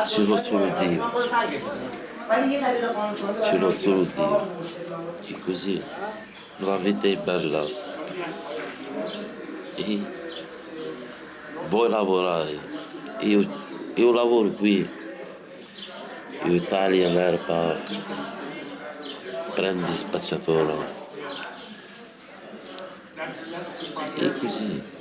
ci lo solo Dio, ce l'ho solo Dio, e così la vita è bella e vuoi lavorare, io lavoro qui, io taglio l'erba, prendo spazzatura e così.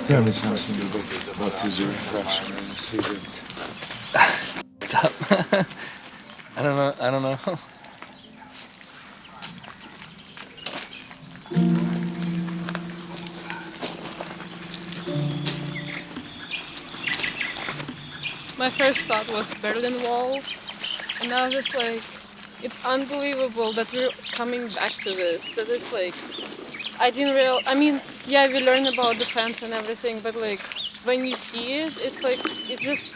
Tell me something about what is your impression when you see that? Up. I don't know. My first thought was Berlin Wall, and I was just like, it's unbelievable that we're coming back to this. That it's like, I mean, yeah, we learn about defense and everything, but like, when you see it, it's like, it just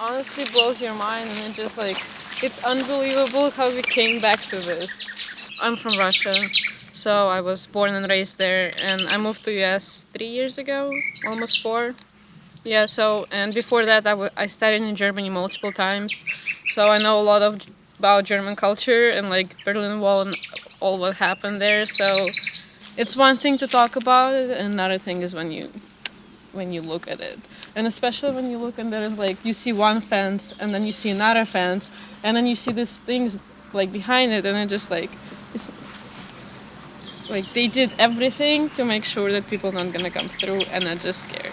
honestly blows your mind, and it just like, it's unbelievable how we came back to this. I'm from Russia, so I was born and raised there, and I moved to US 3 years ago, almost 4. Yeah, so, and before that I studied in Germany multiple times, so I know a lot about German culture and like Berlin Wall and all what happened there. So it's one thing to talk about it, and another thing is when you look at it, and especially when you look and there's like you see one fence and then you see another fence and then you see these things like behind it, and it just like it's like they did everything to make sure that people not gonna come through, and that's just scary.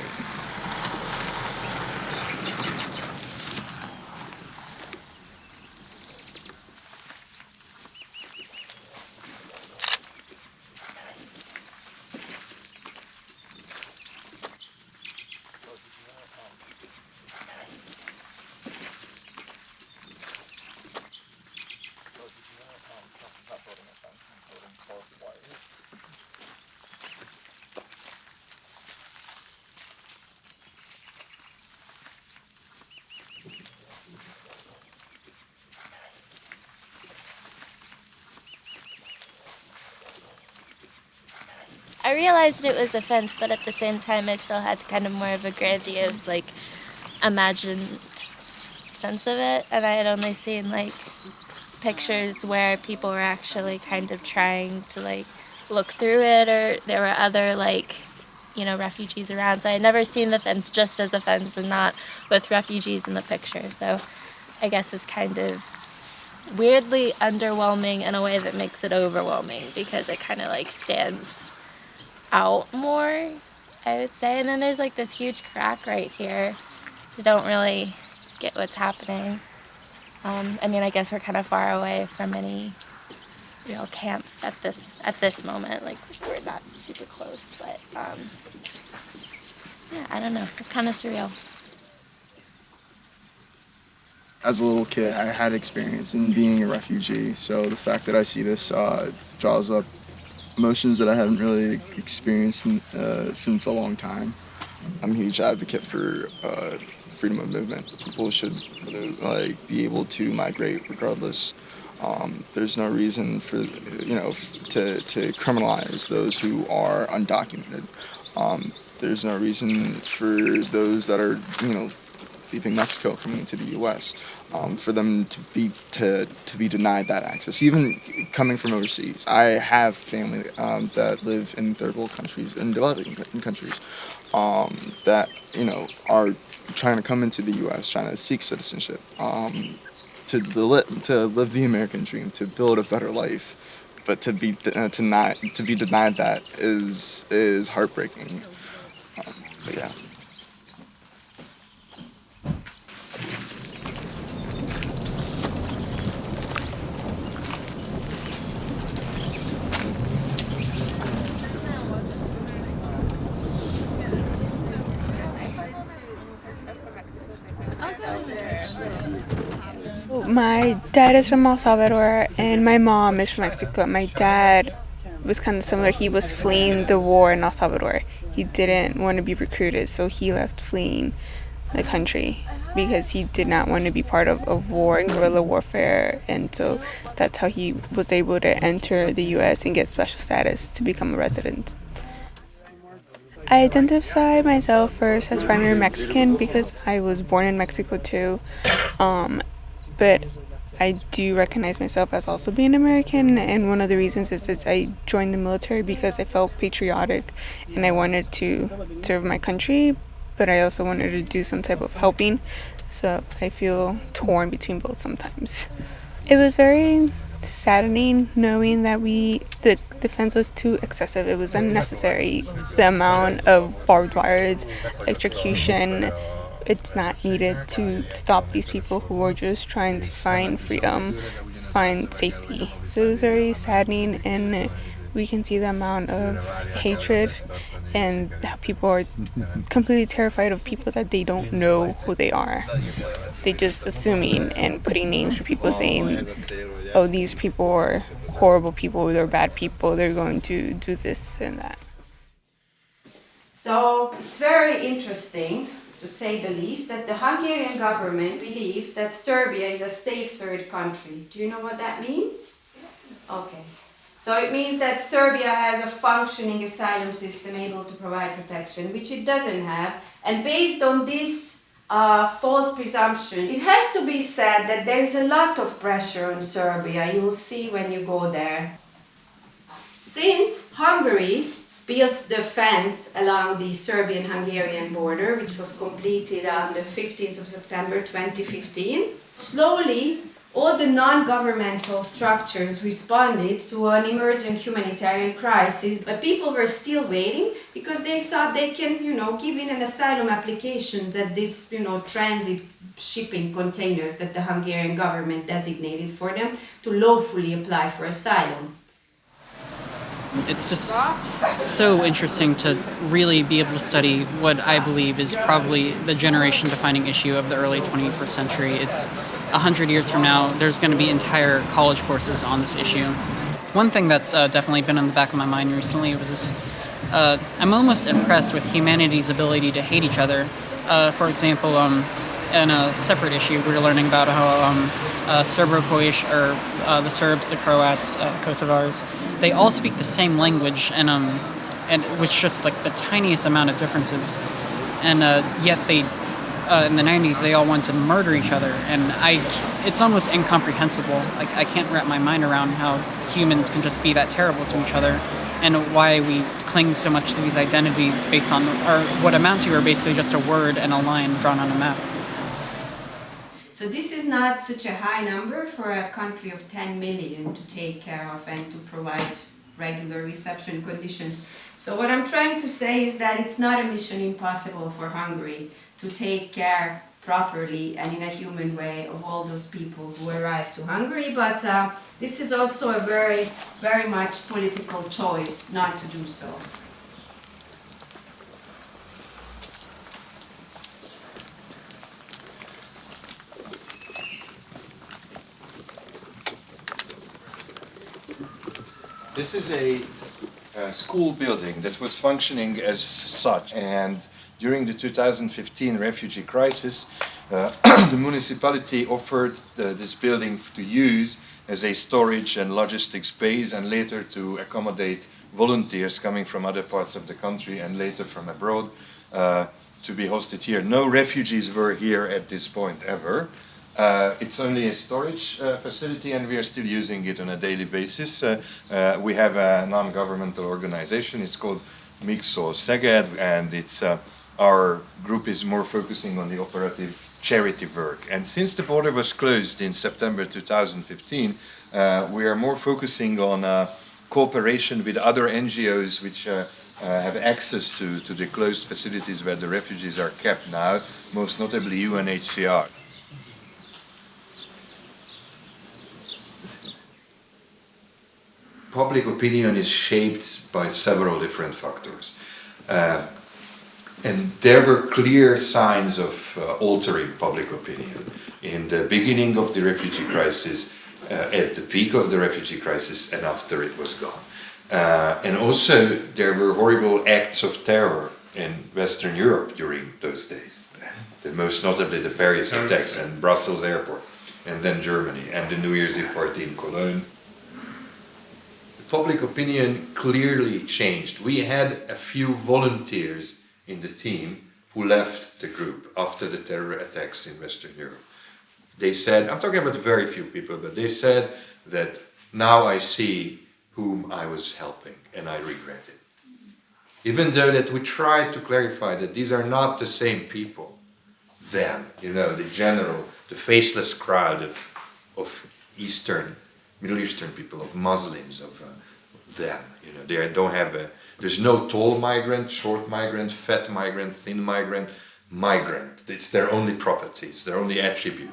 I realized it was a fence, but at the same time I still had kind of more of a grandiose, like, imagined sense of it. And I had only seen, like, pictures where people were actually kind of trying to, like, look through it, or there were other, like, refugees around. So I had never seen the fence just as a fence and not with refugees in the picture. So I guess it's kind of weirdly underwhelming in a way that makes it overwhelming, because it kind of, like, stands out more, I would say. And then there's like this huge crack right here, so don't really get what's happening. I mean, I guess we're kind of far away from any real camps at this moment. Like, we're not super close, but yeah, I don't know. It's kind of surreal. as a little kid, I had experience in being a refugee. So the fact that I see this draws up emotions that I haven't really experienced since a long time. I'm a huge advocate for freedom of movement. People should be able to migrate regardless. There's no reason for to criminalize those who are undocumented. There's no reason for those that are leaving Mexico coming into the U.S. For them to be denied that access, even coming from overseas. I have family that live in third world countries and developing countries that are trying to come into the U.S., trying to seek citizenship, to live the American dream, to build a better life. But to be denied that is heartbreaking. But yeah. My dad is from El Salvador and my mom is from Mexico. My dad was kind of similar. He was fleeing the war in El Salvador. He didn't want to be recruited, so he left fleeing the country because he did not want to be part of a war and guerrilla warfare. And so that's how he was able to enter the U.S. and get special status to become a resident. I identify myself first as primary Mexican because I was born in Mexico too. But I do recognize myself as also being American, and one of the reasons is I joined the military because I felt patriotic and I wanted to serve my country, but I also wanted to do some type of helping, so I feel torn between both sometimes. It was very saddening knowing that the defense was too excessive. It was unnecessary. The amount of barbed wire, electrocution, it's not needed to stop these people who are just trying to find freedom, find safety. So it was very saddening, and we can see the amount of hatred and how people are completely terrified of people that they don't know who they are. They just assuming and putting names for people, saying, oh, these people are horrible people, they're bad people, they're going to do this and that. So it's very interesting, to say the least, that the Hungarian government believes that Serbia is a safe third country. Do you know what that means? Okay. So it means that Serbia has a functioning asylum system able to provide protection, which it doesn't have. And based on this false presumption, it has to be said that there is a lot of pressure on Serbia. You will see when you go there. Since Hungary built the fence along the Serbian-Hungarian border, which was completed on the 15th of September 2015. Slowly, all the non-governmental structures responded to an emergent humanitarian crisis, but people were still waiting because they thought they can, give in an asylum applications at this, transit shipping containers that the Hungarian government designated for them to lawfully apply for asylum. It's just so interesting to really be able to study what I believe is probably the generation-defining issue of the early 21st century. It's 100 years from now, there's going to be entire college courses on this issue. One thing that's definitely been in the back of my mind recently was this, I'm almost impressed with humanity's ability to hate each other. For example, in a separate issue, we were learning about how Serbo-Croatian, or the Serbs, the Croats, Kosovars, they all speak the same language, and with just like the tiniest amount of differences, and yet they, in the 90s, they all want to murder each other, and it's almost incomprehensible. Like, I can't wrap my mind around how humans can just be that terrible to each other, and why we cling so much to these identities based on, or what amount to are basically just a word and a line drawn on a map. So this is not such a high number for a country of 10 million to take care of and to provide regular reception conditions. So what I'm trying to say is that it's not a mission impossible for Hungary to take care properly and in a human way of all those people who arrive to Hungary, but this is also a very, very much political choice not to do so. This is a school building that was functioning as such, and during the 2015 refugee crisis, the municipality offered this building to use as a storage and logistics base, and later to accommodate volunteers coming from other parts of the country and later from abroad to be hosted here. No refugees were here at this point ever. It's only a storage facility, and we are still using it on a daily basis. We have a non-governmental organization. It's called Mixo Szeged, and it's our group is more focusing on the operative charity work. And since the border was closed in September 2015, we are more focusing on cooperation with other NGOs which have access to the closed facilities where the refugees are kept now, most notably UNHCR. Public opinion is shaped by several different factors. And there were clear signs of altering public opinion. In the beginning of the refugee crisis, at the peak of the refugee crisis, and after it was gone. And also there were horrible acts of terror in Western Europe during those days. The most notably the Paris attacks and Brussels airport, and then Germany, and the New Year's Eve party in Cologne. Public opinion clearly changed. We had a few volunteers in the team who left the group after the terror attacks in Western Europe. They said, I'm talking about very few people, but they said that now I see whom I was helping and I regret it. Even though that we tried to clarify that these are not the same people. Them, you know, the general, the faceless crowd of Middle Eastern people, of Muslims, of them. You know, they don't have there's no tall migrant, short migrant, fat migrant, thin migrant, migrant. It's their only property, it's their only attribute.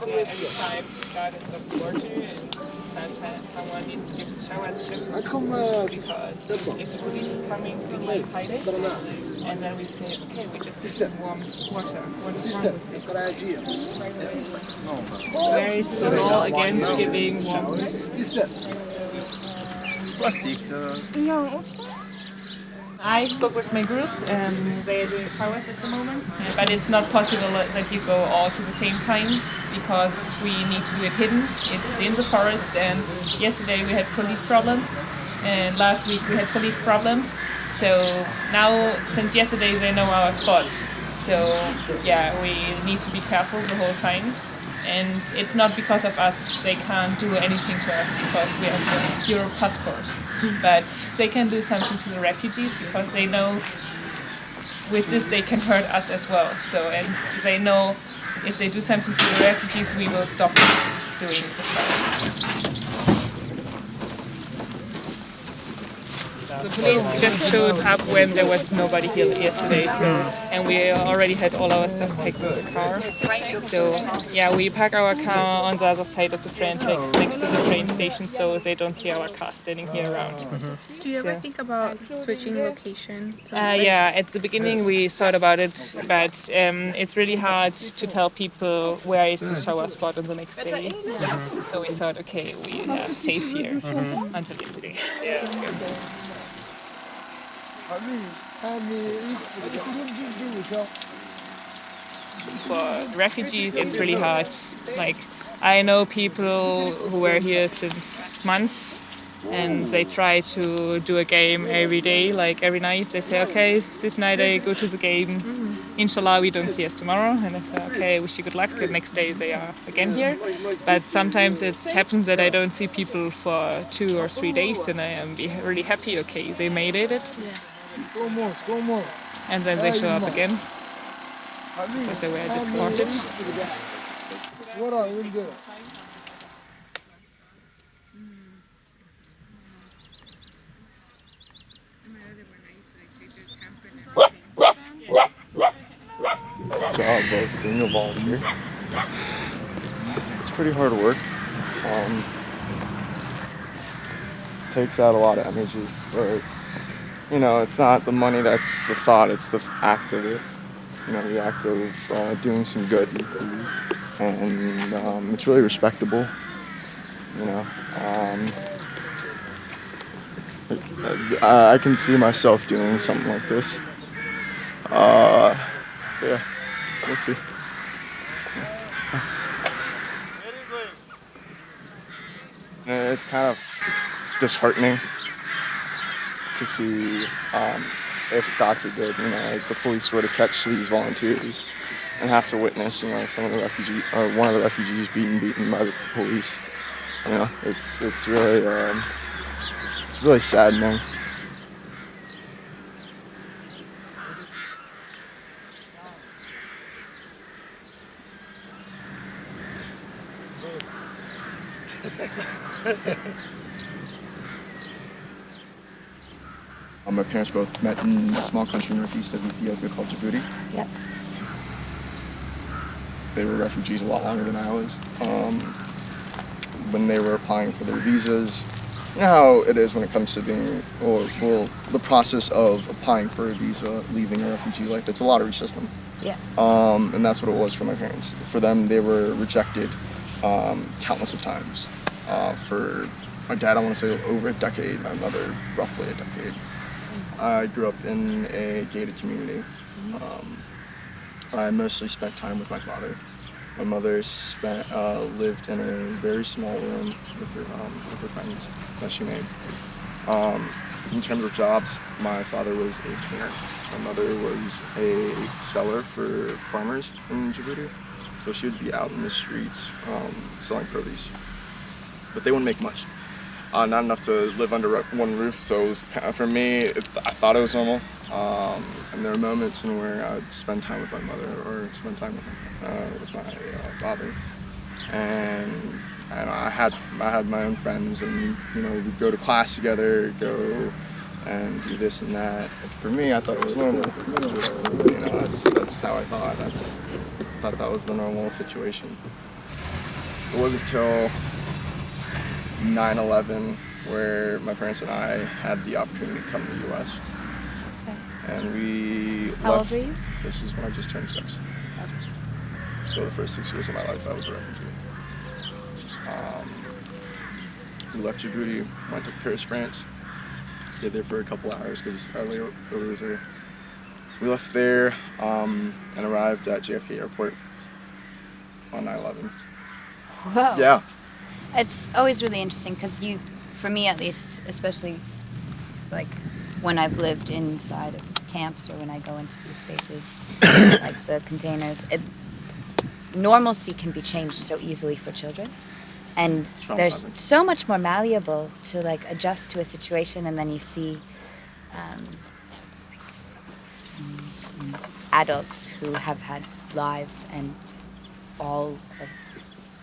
Time gardens of water, and sometimes someone needs to give the shower because if the police is coming, we might hide it, and then we say, okay, we just need some warm water. What's wrong with this? Very small against giving warm water. I spoke with my group, they are doing showers at the moment, but it's not possible that you go all to the same time because we need to do it hidden. It's in the forest, and yesterday we had police problems, and last week we had police problems, so now since yesterday they know our spot, so yeah, we need to be careful the whole time. And it's not because of us, they can't do anything to us because we have a Euro passport. But they can do something to the refugees because they know with this they can hurt us as well. So, and they know if they do something to the refugees, we will stop doing the fight. The police just showed up when there was nobody here yesterday, so, and we already had all our stuff packed in the car. So yeah, we park our car on the other side of the train tracks next to the train station, so they don't see our car standing here around. Do you ever think about switching location? Yeah, at the beginning we thought about it, but it's really hard to tell people where is the shower spot on the next day. So we thought, okay, we are safe here until yesterday. For refugees, it's really hard. Like, I know people who were here since months, and they try to do a game every day, like every night. They say, okay, this night I go to the game. Inshallah, we don't see us tomorrow. And I say, okay, wish you good luck. The next day they are again here. But sometimes it happens that I don't see people for 2 or 3 days, and I am really happy. Okay, they made it. And then they show up again because they were deported. Job of being a volunteer. It's pretty hard work. Takes out a lot of energy, but you know, it's not the money that's the thought, it's the act of it. You know, the act of doing some good, and it's really respectable. You know, I can see myself doing something like this. Yeah, we'll see. It's kind of disheartening to see if, God forbid, you know, like the police were to catch these volunteers and have to witness, you know, some of the refugees or one of the refugees being beaten by the police. You know, it's really saddening. My parents both met in a small country northeast of Ethiopia called Djibouti. Yep. They were refugees a lot longer than I was. When they were applying for their visas, you know how it is when it comes to being, well, the process of applying for a visa, leaving a refugee life, it's a lottery system. Yeah. And that's what it was for my parents. For them, they were rejected countless of times. For my dad, I want to say over a decade, my mother, roughly a decade. I grew up in a gated community. I mostly spent time with my father. My mother lived in a very small room with her friends that she made. In terms of jobs, my father was a painter. My mother was a seller for farmers in Djibouti. So she would be out in the streets selling produce. But they wouldn't make much. Not enough to live under one roof, so it was kind of, for me, I thought it was normal. And there were moments in where I would spend time with my mother or spend time with my father. And I had my own friends, and you know, we'd go to class together, go and do this and that. For me, I thought it was normal. You know, that's how I thought. I thought that was the normal situation. It wasn't till 9/11 where my parents and I had the opportunity to come to the U.S. Okay. And we left. How old were you? This is when I just turned 6. So the first 6 years of my life, I was a refugee. We left Djibouti, went to Paris, France. Stayed there for a couple hours because our layover was there. We left there and arrived at JFK Airport on 9/11. Wow. Yeah. It's always really interesting because for me at least, especially like when I've lived inside of camps or when I go into these spaces, like the containers, normalcy can be changed so easily for children. And there's so much more malleable to like adjust to a situation, and then you see adults who have had lives and all of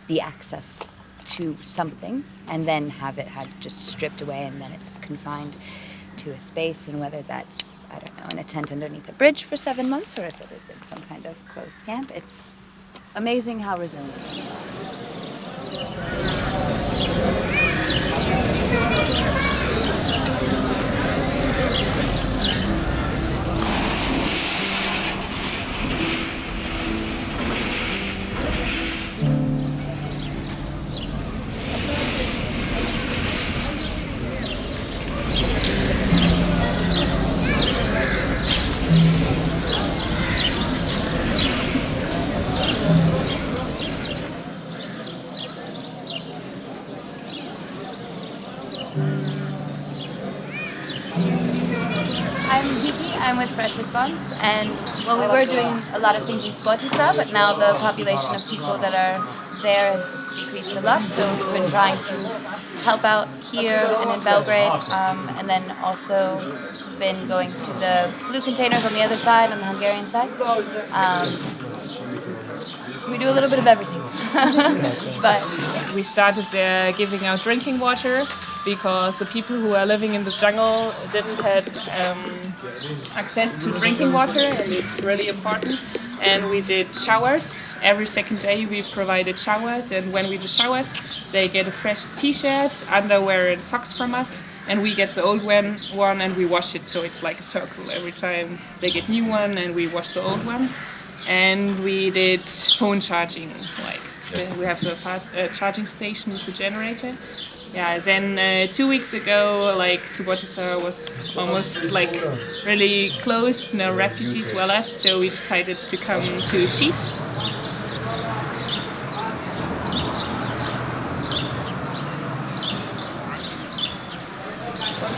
the access to something, and then have it had just stripped away, and then it's confined to a space, and whether that's, I don't know, in a tent underneath a bridge for 7 months, or if it is in some kind of closed camp, it's amazing how resilient we are. I'm with Fresh Response, and well, we were doing a lot of things in Subotica, but now the population of people that are there has decreased a lot, so we've been trying to help out here and in Belgrade, and then also been going to the blue containers on the other side, on the Hungarian side. So we do a little bit of everything. But we started giving out drinking water because the people who are living in the jungle didn't have access to drinking water, and it's really important. And we did showers. Every second day we provided showers, and when we do showers, they get a fresh t-shirt, underwear and socks from us, and we get the old one and we wash it, so it's like a circle. Every time they get new one and we wash the old one. And we did phone charging, like we have a charging station with a generator. Yeah, then 2 weeks ago, like Subotica was almost like really closed, no refugees were left, so we decided to come to Šid.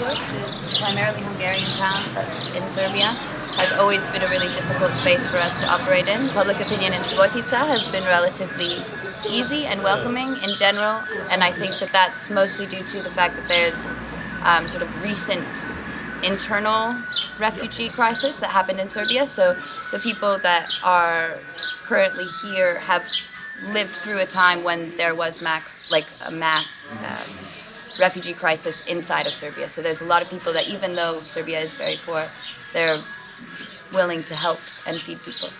Which is primarily Hungarian town that's in Serbia, has always been a really difficult space for us to operate in. Public opinion in Subotica has been relatively easy and welcoming in general, and I think that that's mostly due to the fact that there's sort of recent internal refugee crisis that happened in Serbia. So the people that are currently here have lived through a time when there was a mass refugee crisis inside of Serbia. So there's a lot of people that, even though Serbia is very poor, they're willing to help and feed people.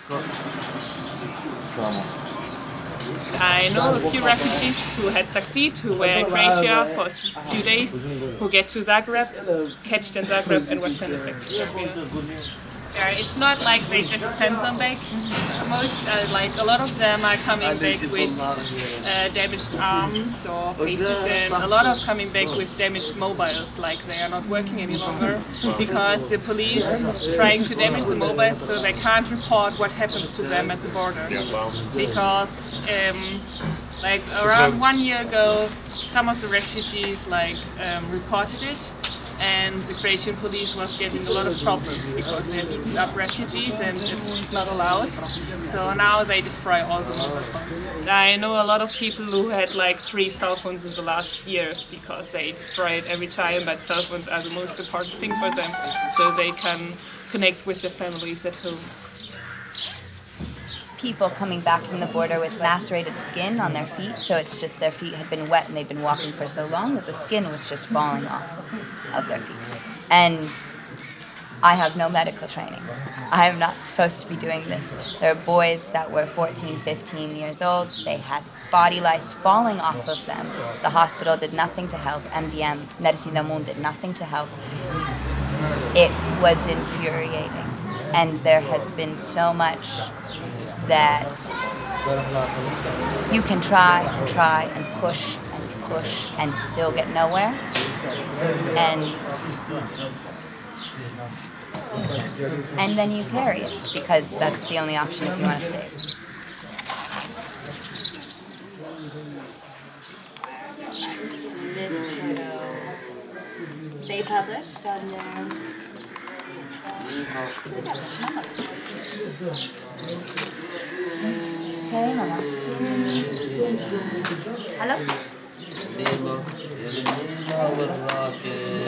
I know a few refugees who had succeed, who were in Croatia for a few days, who get to Zagreb, catched in Zagreb and were sent back to Serbia. Yeah, it's not like they just send them back. Most, like a lot of them are coming back with damaged arms or faces, and a lot of coming back with damaged mobiles, like they are not working any longer because the police trying to damage the mobiles so they can't report what happens to them at the border. Because like around 1 year ago, some of the refugees reported it. And the Croatian police was getting a lot of problems because they're beating up refugees and it's not allowed. So now they destroy all the mobile phones. I know a lot of people who had like 3 cell phones in the last year because they destroy it every time, but cell phones are the most important thing for them, so they can connect with their families at home. People coming back from the border with macerated skin on their feet, so it's just their feet had been wet and they've been walking for so long that the skin was just falling off of their feet. And I have no medical training. I am not supposed to be doing this. There are boys that were 14, 15 years old. They had body lice falling off of them. The hospital did nothing to help. MDM, Medicina Mun, did nothing to help. It was infuriating. And there has been so much that you can try and push and still get nowhere. And then you carry it because that's the only option if you want to stay. This photo they published on their Hey, Mama. Hello?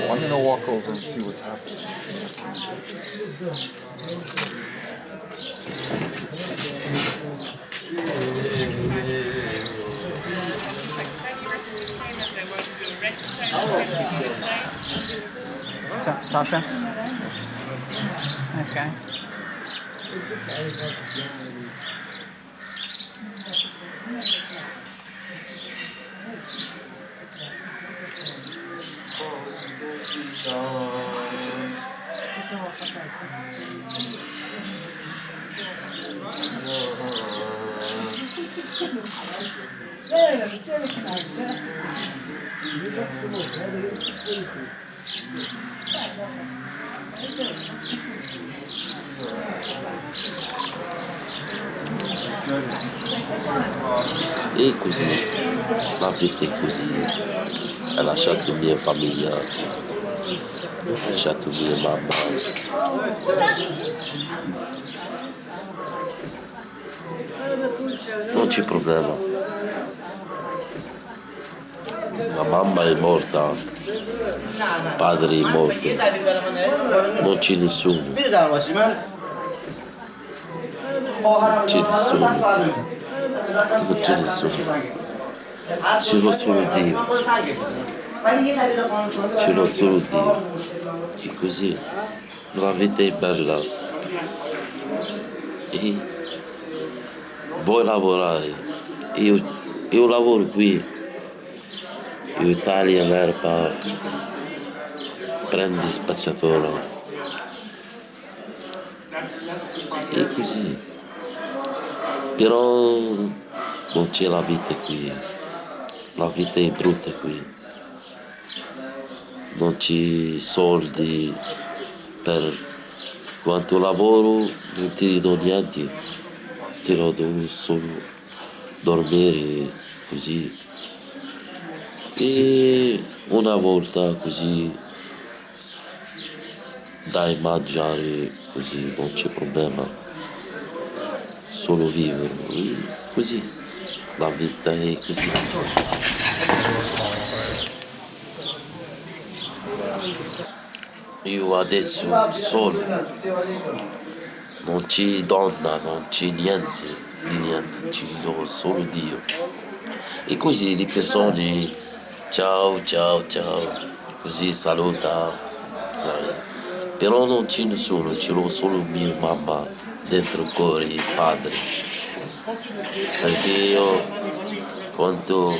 I'm gonna walk over and see what's happening. Sasha? Nice guy. E così, la vita è così. Ha lasciato mia famiglia, ha lasciato mia mamma. Non c'è problema. la mamma è morta, il padre è morto, non c'è nessuno. Non c'è nessuno. Non c'è nessuno. Ce l'ho solo Dio. Ce l'ho solo Dio. E così la vita è bella. E vuoi lavorare? Io lavoro qui. Io taglio l'erba, prendi spazzatura. E così. Però non c'è la vita qui. La vita è brutta qui. Non c'è soldi per quanto lavoro, non ti do niente, ti do solo dormire così. E una volta così dai mangiare così non c'è problema, solo vivere e così, la vita è così. Io adesso solo, non c'è donna, non c'è niente, di niente, ci sono solo Dio. E così le persone, ciao, ciao, ciao, così saluta, sai. Però non c'è nessuno, ce l'ho solo mia mamma dentro il cuore, il padre. Perché io, quando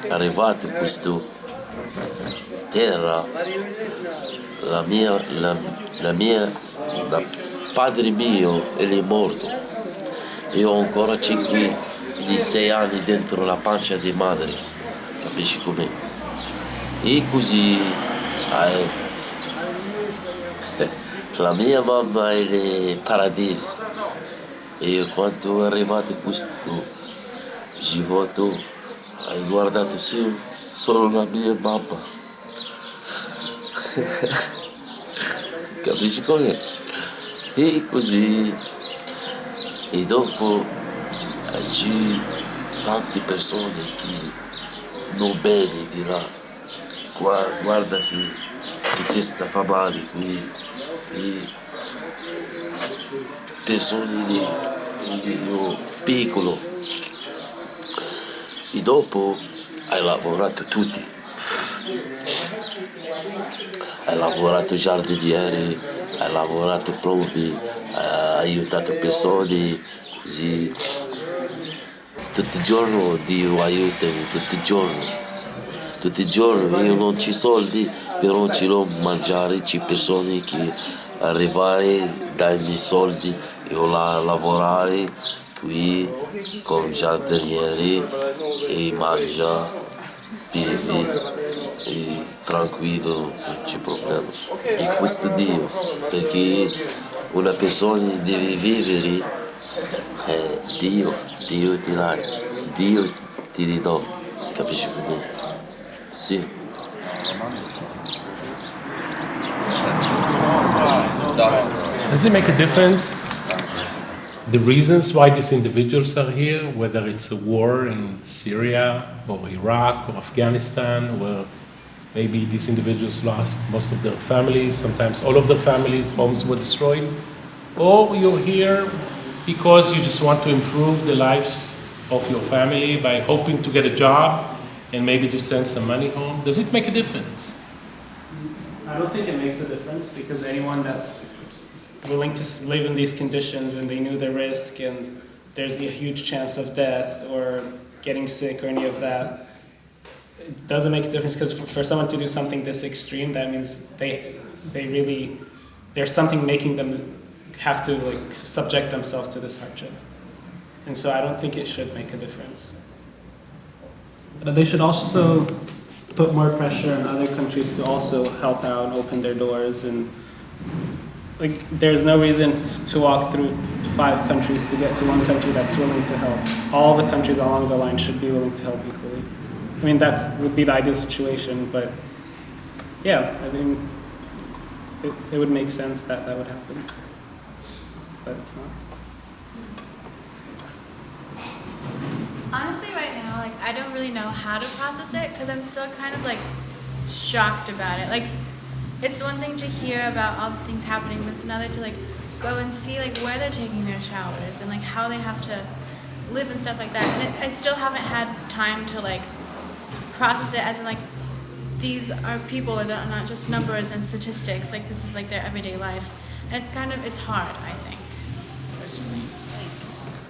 è arrivato a questa terra, la padre mio è morto. Io ho ancora 6 anni dentro la pancia di madre, capisci com'è? E così la mia mamma è il paradiso. E quando è arrivato questo giotto, hai guardato solo la mia mamma. Capisci com'è? E così. E dopo c'è tante persone che non bene di là. Guardati che testa fa male qui. Le persone lì, io piccolo. E dopo hai lavorato tutti. Hai lavorato giardiniere, hai lavorato provi, hai aiutato persone, così. Tutti i giorni Dio aiutami, tutti i giorni. Tutti i giorni io non c'ho soldi, però ce l'ho mangiare, c'è persone che arrivare dai miei soldi, io lavorare qui come giardiniere e mangia, bevi e tranquillo, non c'è problema. E questo Dio, perché una persona deve vivere, Dio ti dà, Dio ti ridà, capisci come? Sì. Does it make a difference, the reasons why these individuals are here, whether it's a war in Syria or Iraq or Afghanistan, where maybe these individuals lost most of their families, sometimes all of their families, homes were destroyed, or you're here because you just want to improve the lives of your family by hoping to get a job and maybe to send some money home? Does it make a difference? I don't think it makes a difference, because anyone that's willing to live in these conditions and they knew the risk and there's a huge chance of death or getting sick or any of that, it doesn't make a difference, because for someone to do something this extreme, that means there's something making them have to subject themselves to this hardship. And so I don't think it should make a difference. They should also put more pressure on other countries to also help out and open their doors, and there's no reason to walk through 5 countries to get to one country that's willing to help. All the countries along the line should be willing to help equally. I mean, that would be the ideal situation, but yeah, I mean, it would make sense that would happen, but it's not. Honestly, right now, I don't really really know how to process it because I'm still kind of like shocked about it. Like, it's one thing to hear about all the things happening, but it's another to like go and see like where they're taking their showers and like how they have to live and stuff like that. And I still haven't had time to like process it as in like these are people that are not just numbers and statistics. Like this is like their everyday life, and it's hard. I think personally.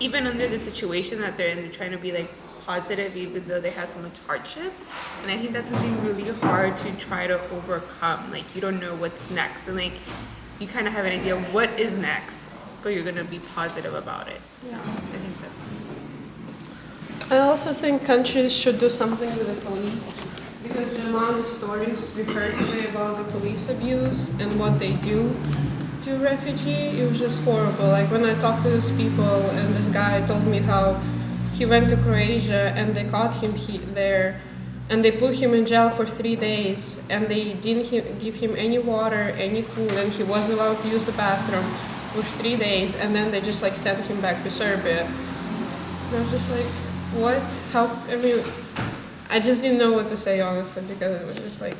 Even under the situation that they're in, they're trying to be like positive even though they have so much hardship, and I think that's something really hard to try to overcome. Like you don't know what's next, and like you kind of have an idea of what is next, but you're gonna be positive about it. So I think that's. I also think countries should do something with the police, because the amount of stories we heard today about the police abuse and what they do to refugee, it was just horrible. Like when I talked to those people and this guy told me how he went to Croatia and they caught him there and they put him in jail for 3 days and they didn't give him any water, any food, and he wasn't allowed to use the bathroom for 3 days, and then they just like sent him back to Serbia. And I was just like, what? How? I mean, I just didn't know what to say, honestly, because it was just like,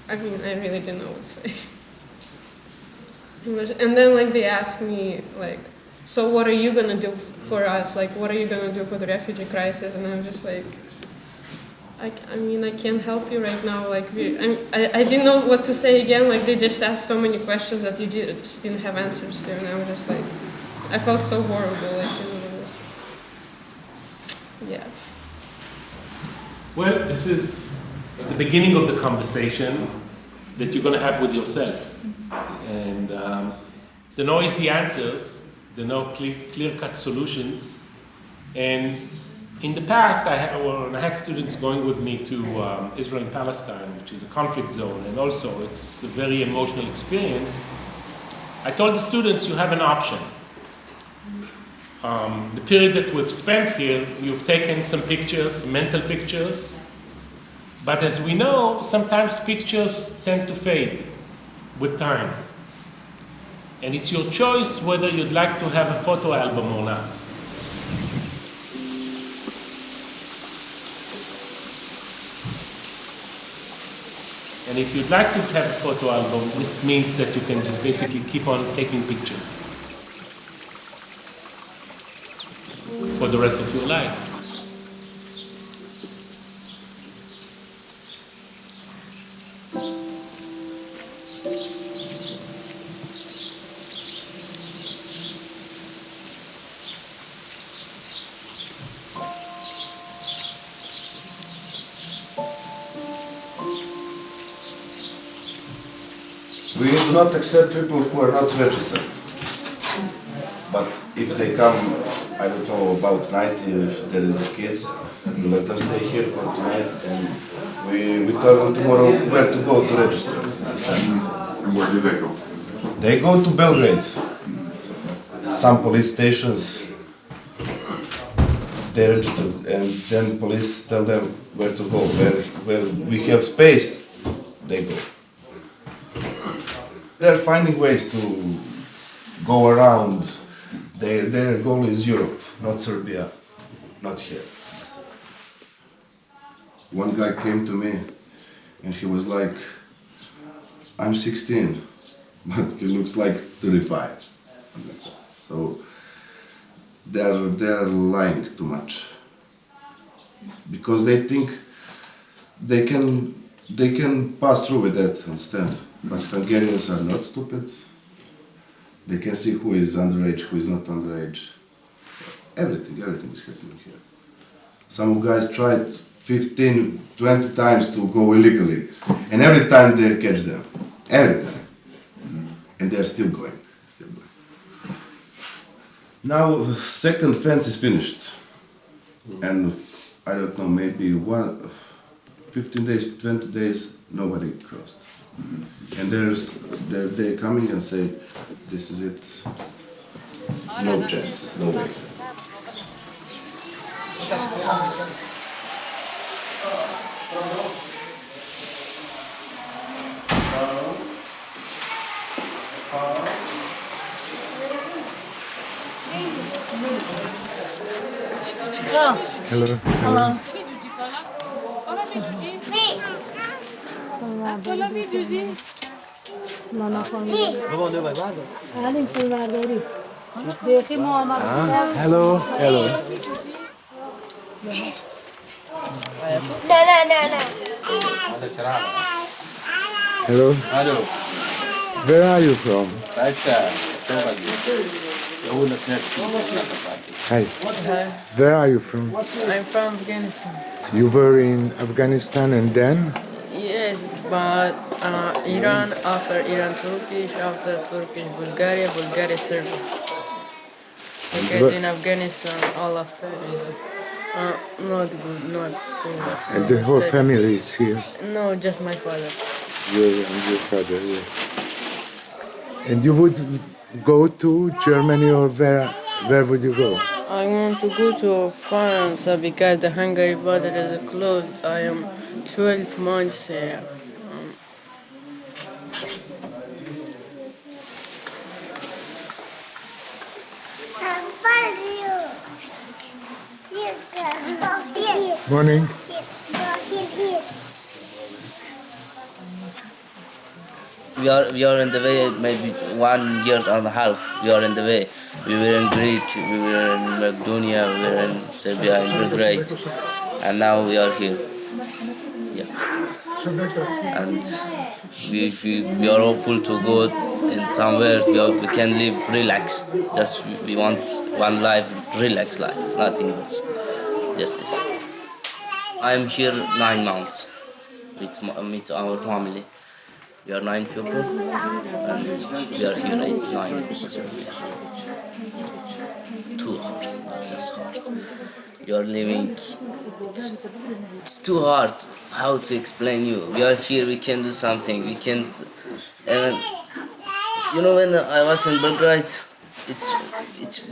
I mean, I really didn't know what to say. And then like they asked me like, so what are you gonna do for us? Like, what are you gonna do for the refugee crisis? And I'm just like, I mean, I can't help you right now. Like, I didn't know what to say again. Like, they just asked so many questions that you just didn't have answers to. And I was just like, I felt so horrible. Like, yeah. Well, this is the beginning of the conversation that you're going to have with yourself. And there are no easy answers, there are no clear-cut solutions. And in the past, when I had students going with me to Israel and Palestine, which is a conflict zone, and also it's a very emotional experience, I told the students, you have an option. The period that we've spent here, you've taken some pictures, some mental pictures, but as we know, sometimes pictures tend to fade with time. And it's your choice whether you'd like to have a photo album or not. And if you'd like to have a photo album, this means that you can just basically keep on taking pictures for the rest of your life. We do not accept people who are not registered. But if they come, I don't know, about night, if there is kids, we let them stay here for tonight, and we tell them tomorrow where to go to register. And where do they go? They go to Belgrade. Some police stations, they register, and then police tell them where to go. Where we have space, they go. They're finding ways to go around. Their goal is Europe, not Serbia, not here. One guy came to me and he was like, I'm 16, but he looks like 35. So they're lying too much. Because they think they can pass through with that, understand? But Hungarians are not stupid. They can see who is underage, who is not underage. Everything is happening here. Some guys tried 15, 20 times to go illegally, and every time they catch them. Every time. And they're still going. Now, second fence is finished. And I don't know, maybe 15 days, 20 days, nobody crossed. And they're coming and say, this is it. No chance, no way. Hello. Hello. Hello. Hello. Hello. Hello. Where are you from? Hi. Where are you from? I'm from Afghanistan. You were in Afghanistan and then? Yes, but Iran, after Iran, Turkish, after Turkish, Bulgaria, Bulgaria, Serbia. Okay, in Afghanistan, all after not good, not school. And the whole family is here. No, just my father. Your father, yes. And you would go to Germany or where would you go? I want to go to France because the Hungary border is closed. I am 12 months here. Morning. We are in the way, maybe 1 year and a half. We are in the way. We were in Greek, we were in Macedonia, we were in Serbia, and we were great. And now we are here. Yeah. And we are hopeful to go in somewhere we can live, relax. Just we want one life, relax life, nothing else. Just this. I'm here 9 months with our family. We are 9 people, and we are here 9 months. Too hard, not just hard. You are living, it's too hard. How to explain you? We are here, we can do something, we can't. And you know, when I was in Belgrade, it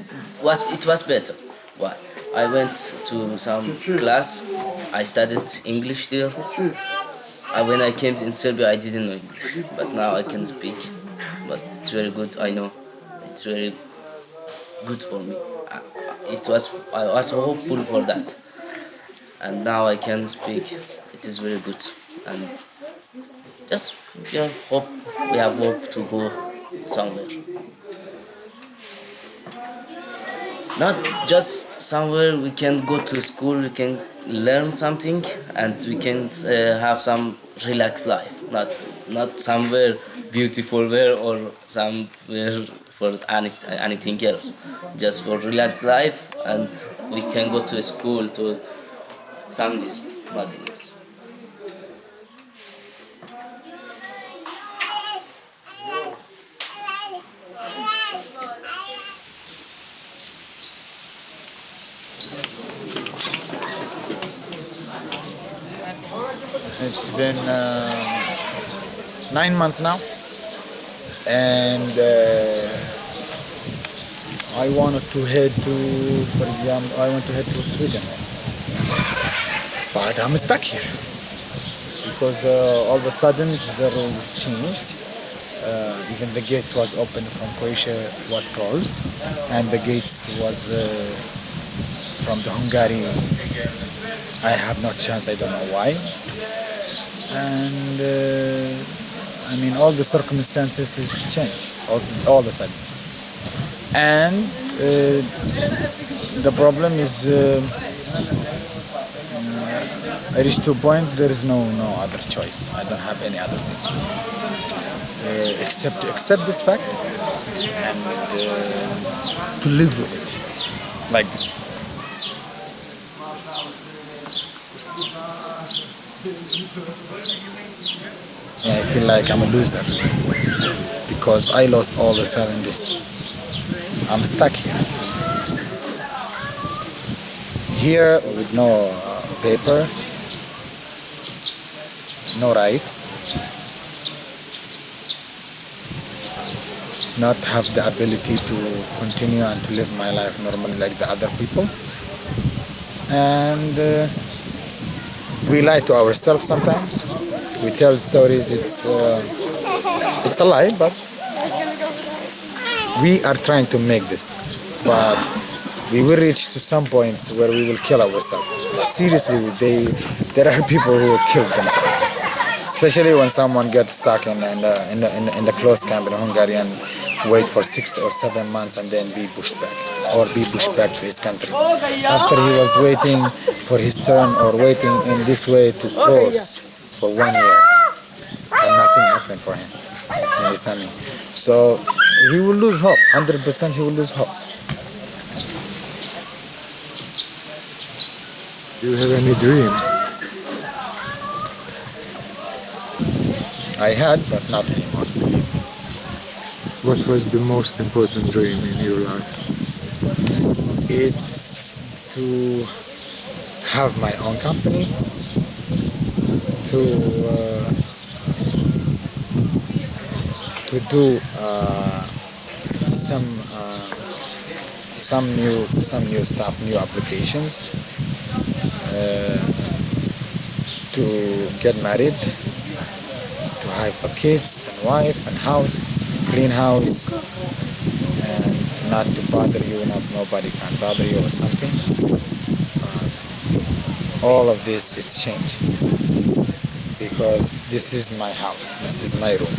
was better. Why? I went to some class, I studied English there. When I came in Serbia, I didn't know English, but now I can speak. But it's very good, I know. It's very good for me. I was hopeful for that. And now I can speak. It is very good. And just we have hope to go somewhere. Not just somewhere we can go to school, we can learn something, and we can have some relaxed life. Not somewhere beautiful there or somewhere for anything else. Just for relaxed life, and we can go to school to something, nothing else. It's been 9 months now, and I wanted to head to, for example, I want to head to Sweden, but I'm stuck here because all of a sudden the rules changed. Even the gate was open from Croatia was closed, and the gates was from the Hungary. I have no chance. I don't know why. And I mean, all the circumstances is changed all the sudden. And the problem is I reached to a point there is no other choice. I don't have any other things except to accept this fact and to live with it like this. Yeah, I feel like I'm a loser because I lost all the sudden this. I'm stuck here. Here with no paper, no rights, not have the ability to continue and to live my life normally like the other people. And we lie to ourselves sometimes. We tell stories, it's a lie, but we are trying to make this. But we will reach to some points where we will kill ourselves. Seriously, there are people who will kill themselves. especially when someone gets stuck in the closed camp in Hungary and wait for 6 or 7 months and then be pushed back or be pushed back to his country. After he was waiting for his turn or waiting in this way to cross for 1 year and nothing happened for him in his army. So he will lose hope, 100% he will lose hope. Do you have any dream? I had, but not anymore. What was the most important dream in your life? It's to have my own company, to do some new stuff, new applications, to get married, to have kids and wife and house, clean house, and not to bother you, nobody can bother you or something. All of this is changed because this is my house, this is my room.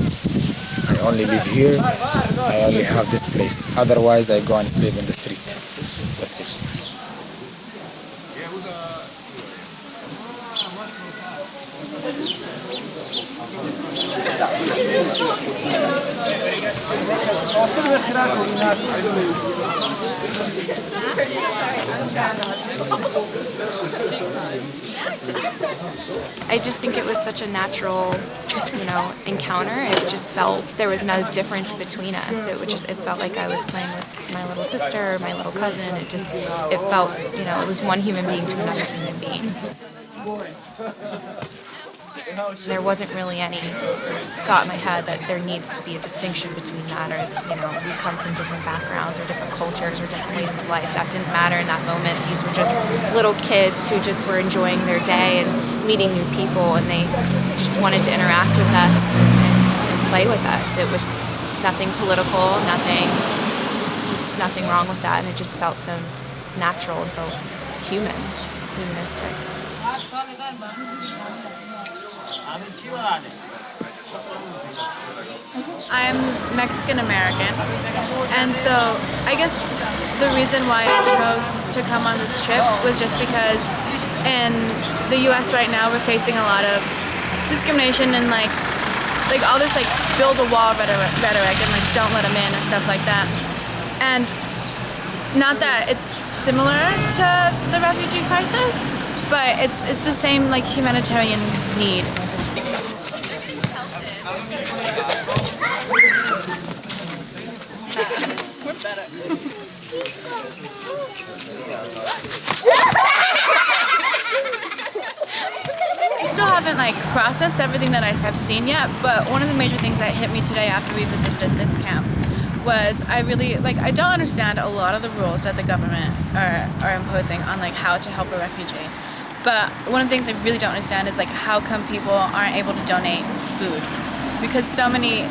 I only live here, I only have this place. Otherwise I go and sleep in the street. That's it. I just think it was such a natural, encounter. It just felt there was no difference between us. It felt like I was playing with my little sister or my little cousin. It felt, it was one human being to another human being. There wasn't really any thought in my head that there needs to be a distinction between that, or we come from different backgrounds or different cultures or different ways of life. That didn't matter in that moment. These were just little kids who just were enjoying their day and meeting new people, and they just wanted to interact with us and play with us. It was nothing political, nothing wrong with that, and it just felt so natural and so humanistic. I'm Mexican American, and so I guess the reason why I chose to come on this trip was just because in the U.S. right now we're facing a lot of discrimination and like all this build a wall rhetoric and don't let them in and stuff like that. And not that it's similar to the refugee crisis, but it's the same humanitarian need. I still haven't processed everything that I have seen yet, but one of the major things that hit me today after we visited this camp was I don't understand a lot of the rules that the government are imposing on how to help a refugee. But one of the things I really don't understand is how come people aren't able to donate food? Because so many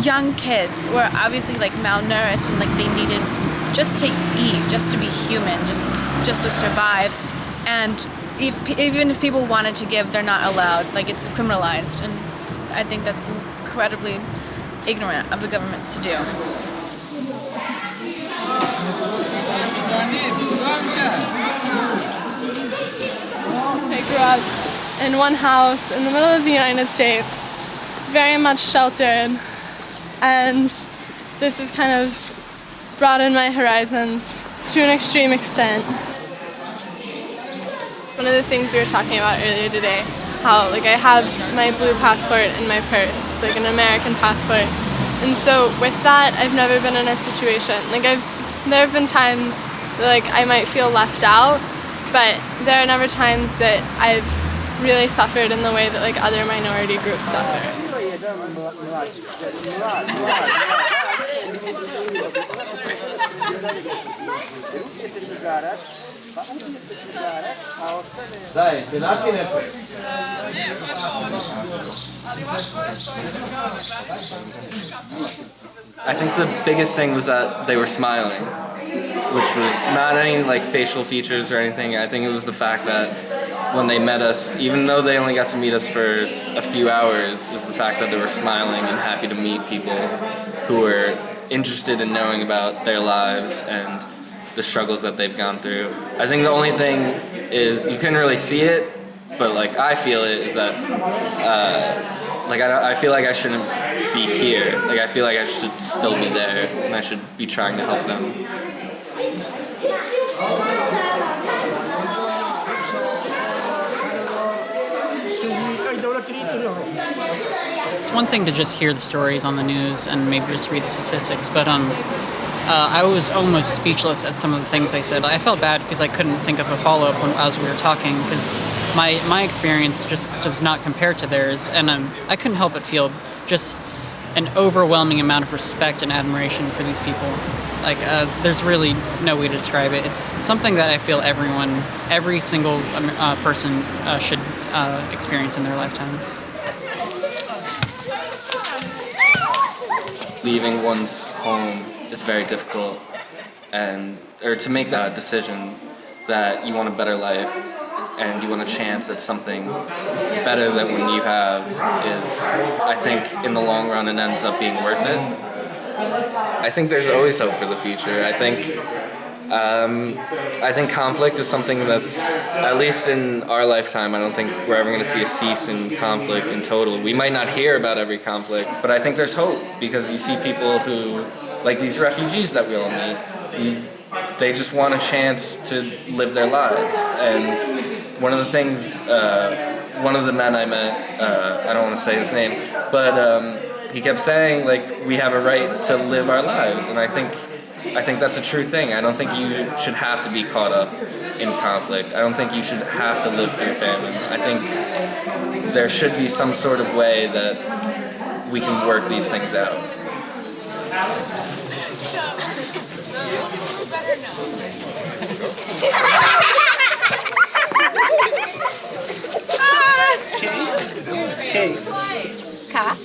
young kids were obviously malnourished and they needed just to eat, just to be human, just to survive. And even if people wanted to give, they're not allowed. It's criminalized, and I think that's incredibly ignorant of the government to do. I grew up in one house in the middle of the United States, very much sheltered, and this has kind of broadened my horizons to an extreme extent. One of the things we were talking about earlier today, how I have my blue passport in my purse, an American passport, and so with that I've never been in a situation, there have been times that I might feel left out, but there are never times that I've really suffered in the way that other minority groups suffer. I think the biggest thing was that they were smiling. which was not any like facial features or anything. I think it was the fact that when they met us, even though they only got to meet us for a few hours, is the fact that they were smiling and happy to meet people who were interested in knowing about their lives and the struggles that they've gone through. I think the only thing is you couldn't really see it, but like I feel it is that like I feel like I shouldn't be here. Like I feel like I should still be there and I should be trying to help them. It's one thing to just hear the stories on the news and maybe just read the statistics, but I was almost speechless at some of the things they said. I felt bad because I couldn't think of a follow-up as we were talking, because my experience just does not compare to theirs, and I couldn't help but feel just an overwhelming amount of respect and admiration for these people. Like, there's really no way to describe it. It's something that I feel every single person should experience in their lifetime. Leaving one's home is very difficult, or to make that decision that you want a better life and you want a chance at something better than what you have is, I think, in the long run, it ends up being worth it. I think there's always hope for the future. I think conflict is something that's, at least in our lifetime, I don't think we're ever going to see a cease in conflict in total. We might not hear about every conflict, but I think there's hope because you see people who, like these refugees that we all meet, they just want a chance to live their lives. And one of the things, one of the men I met, I don't want to say his name, but he kept saying, like, we have a right to live our lives, and I think that's a true thing. I don't think you should have to be caught up in conflict. I don't think you should have to live through famine. I think there should be some sort of way that we can work these things out. Ka?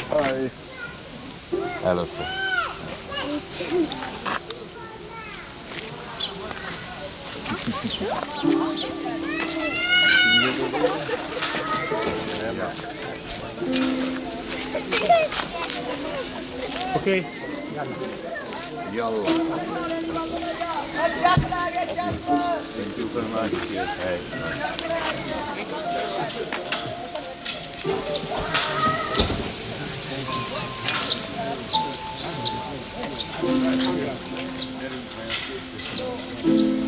Hi. Hello, sir. Okay. Yalla. Thank you very much. Hey. Thank you.